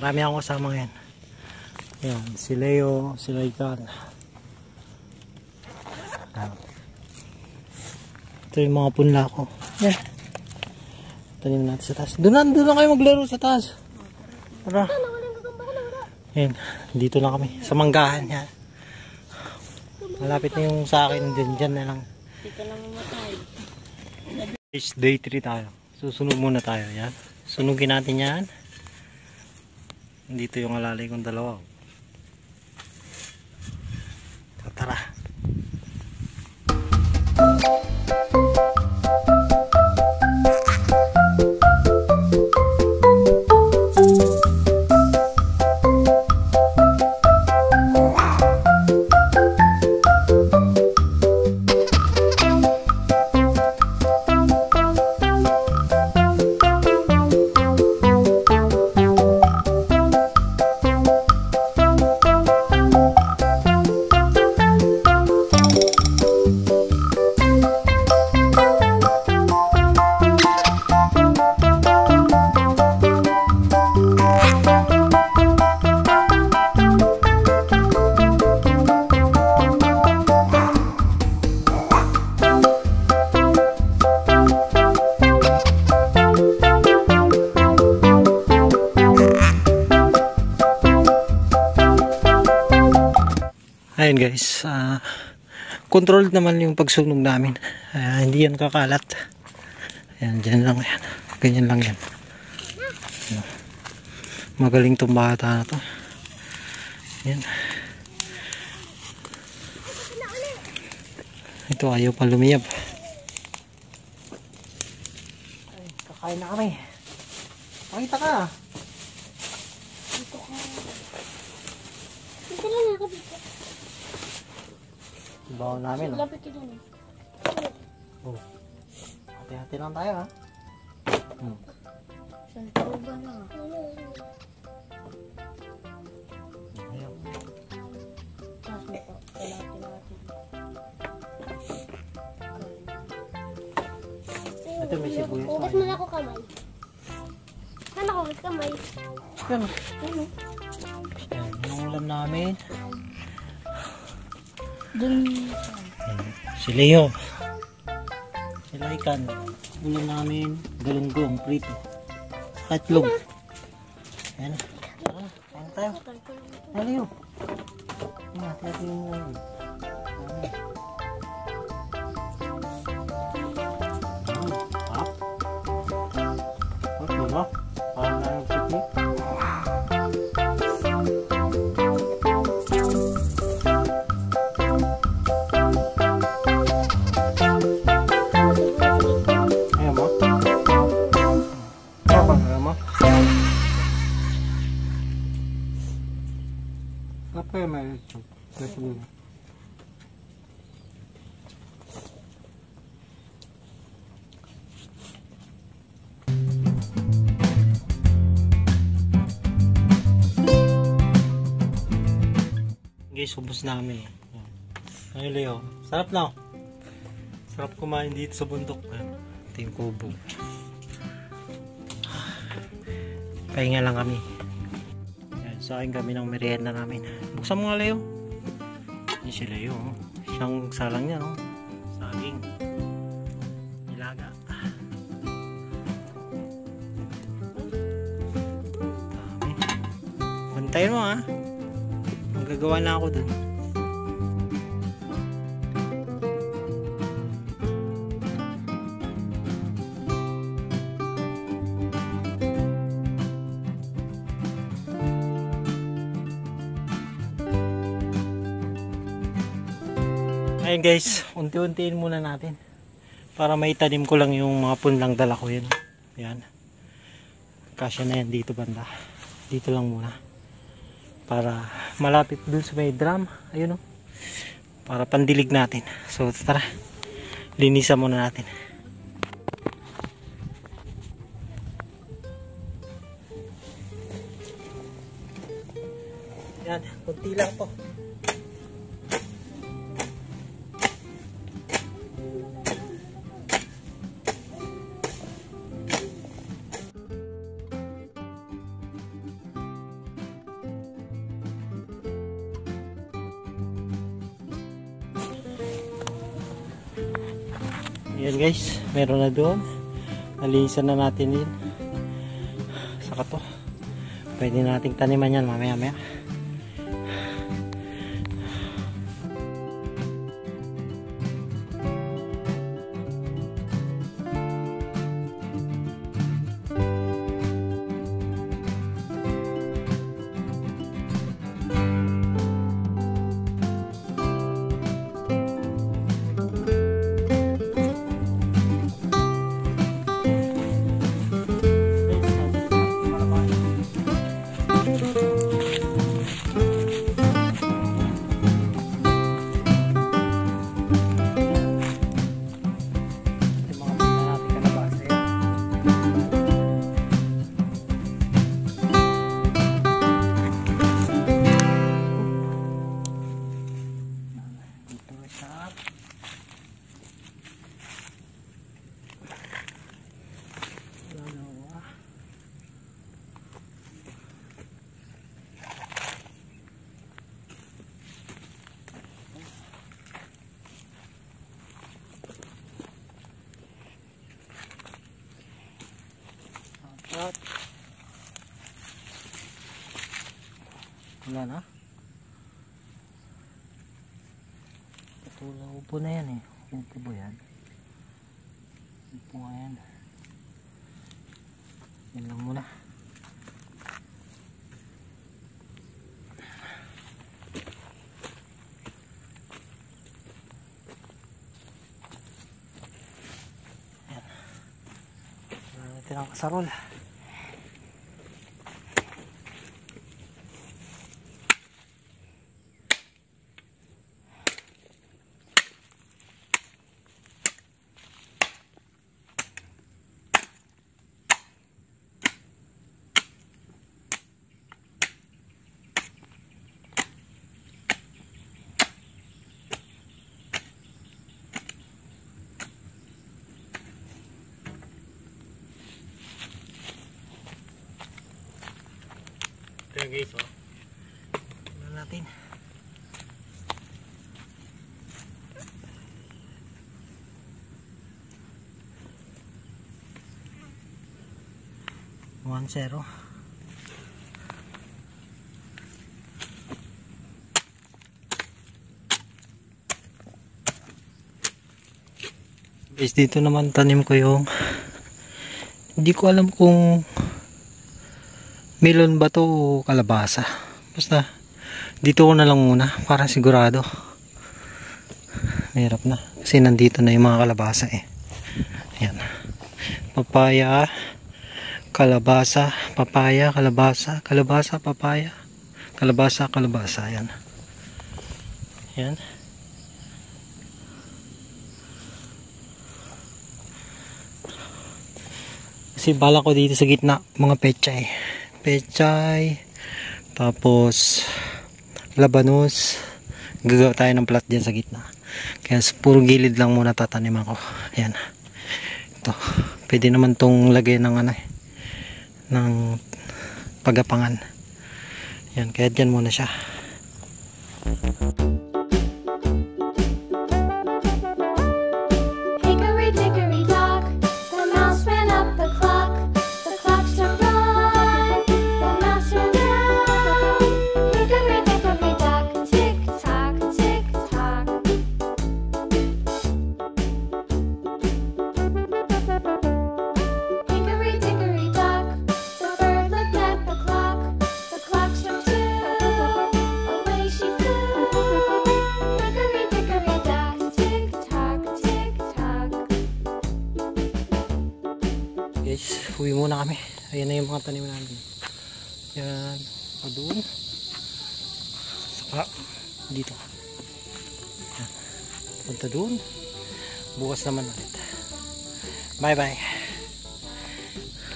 Marami akong kasama ngayon. Ayan, si Leo, si Laikan. Ito yung mga punla ko. Yan. Tanim natin sa taas. Doon na kayo maglaro sa taas. Tara. Ayan, dito lang kami. Sa manggahan yan. Malapit na yung sa akin. Dyan na lang. Dito lang mamatay. Day 3 tayo. Susunog muna tayo. Yan. Sunugin natin yan. Dito yung alalay kong dalawa. So, tara. Ayan guys, controlled naman yung pagsunog namin. Hindi yan kakalat. Ayan, dyan lang yan. Ganyan lang yan. Magaling tong bata na to. Ayan. Ito ayaw pa lumiyab. Ay, kakain na kami. Pakita ka. Dito ka. Dito lang ako dito. Bawa namin. Lapit ka dun. Oh. Hati-hati lang tayo ha. Saan ka ba na? Ayaw. Taas mo pa. Kailangan natin. Ito may sibuyas. Hugas mo na ako kamay. Saan ako hugas kamay? Yan. Ano? Yan. Yung ulam namin. Dun. Si Leo. Si Laikan. Ulam namin. Galunggong. Prito. Katlog. Ayan. Tara. Kain tayo. Ay Leo. Ayan. Hati-hati yung ulam. Hap. Hap diba? Parang na yung picnic. Apa yang main itu? Sebelum. Guys, ubos namin. Ay Leo, sarap na. Sarap kumain dito sa bundok. Ito yung kubo. Pahinga lang kami. Saing kami ng merienda namin. Buksan mo nga Leo. Hindi si Leo. Siyang salang niya no. Saging. Nilaga. Dami. Bantayin mo ha. Magagawa na ako dun. Ayun guys, unti-untiin muna natin para maitanim ko lang yung mga punlang dala ko yun. Yan. Kasya na yan dito banda. Dito lang muna. Para malapit dun sa may drum. Ayun o. Para pandilig natin. So tara. Linisan muna natin. Yan. Kunti lang po. Ayan guys, meron na doon. Nalinisan na natin din. Saka to. Pwede nating taniman yan mamaya-maya. Wala na. Patula, upo na yan eh. Upo ba yan? Upo nga yan. Yan lang muna. Yan. Wala natin ang kasarol. Ito yung guys, oh. Tignan natin. One zero. Guys, dito naman tanim ko yung hindi ko alam kung melon ba to o kalabasa. Basta dito ko na lang muna para sigurado. Mahirap na kasi nandito na yung mga kalabasa eh. Ayan. Papaya, kalabasa, papaya, kalabasa, kalabasa, papaya, kalabasa, kalabasa. Ayan. Ayan. Kasi bala ko dito sa gitna mga pechay. Pechay, tapos labanos. Gagawa tayo ng plat dyan sa gitna. Kaya puro gilid lang muna tataniman ko. Ayan. Ito. Pwede naman tong lagay ng ano, ng pagapangan. Ayan. Kaya dyan muna siya. Guys, uwi muna kami. Ayan na yung mga tanim namin. Yan, doon. Saka dito. Yan. Punta doon. Bukas naman ulit. Bye bye.